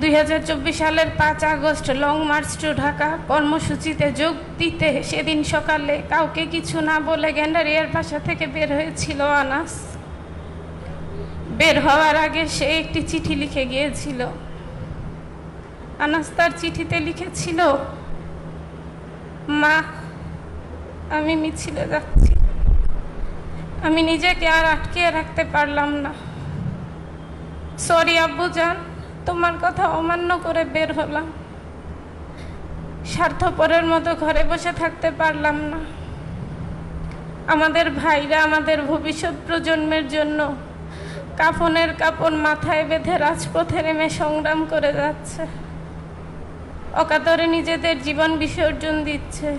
2024 সালের 5 August long march to Dhaka কর্মসূচিতে যোগ দিতে সেদিন সকালে কাউকে কিছু না বলে গ্যান্ডারিয়ার বাসা থেকে বের হয়েছিল আনাস। বের হওয়ার আগে সে একটি চিঠি লিখে গিয়েছিল। আনাস তার চিঠিতে লিখেছিল, মা, আমি মিছিলে যাচ্ছি। আমি নিজেকে আর আটকিয়ে রাখতে পারলাম না। সরি আব্বুজান, তোমার কথা অমান্য করে বের হলাম। স্বার্থপরের মতো ঘরে বসে থাকতে পারলাম না। আমাদের ভাইরা আমাদের ভবিষ্যৎ প্রজন্মের জন্য কাফনের কাপড় মাথায় বেঁধে রাজপথে নেমে সংগ্রাম করে যাচ্ছে, অকাতরে নিজেদের জীবন বিসর্জন দিচ্ছে।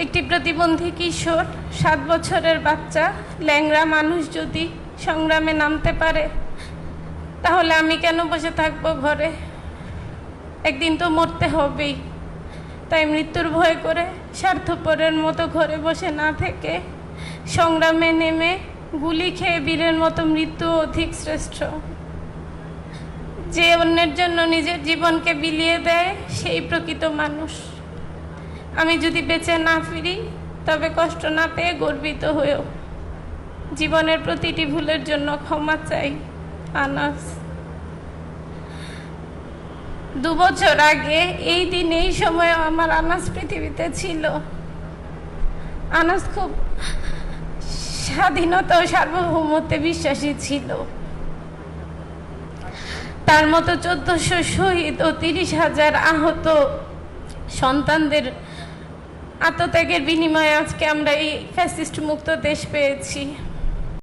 একটি প্রতিবন্ধী কিশোর, 7 বছরের বাচ্চা, ল্যাংড়া মানুষ যদি সংগ্রামে নামতে পারে, তাহলে আমি কেন বসে থাকবো ঘরে? একদিন তো মরতে হবেই। তাই মৃত্যুর ভয় করে স্বার্থপরের মতো ঘরে বসে না থেকে সংগ্রামে নেমে গুলি খেয়ে বীরের মতো মৃত্যু অধিক শ্রেষ্ঠ। যে অন্যের জন্য নিজের জীবনকে বিলিয়ে দেয় সেই প্রকৃত মানুষ। আমি যদি বেঁচে না ফিরি, তবে কষ্ট না পেয়ে গর্বিত হয়েও জীবনের প্রতিটি ভুলের জন্য ক্ষমা চাই। আনাস। 2 বছর আগে এই দিন এই সময় আমার আনাস পৃথিবীতে ছিল। আনাস খুব স্বাধীনতা ও সার্বভৌমত্বে বিশ্বাসী ছিল। তার মতো 1400 শহীদ ও 30,000 আহত সন্তানদের আত্মত্যাগের বিনিময়ে আজকে আমরা এই ফ্যাসিস্ট মুক্ত দেশ পেয়েছি।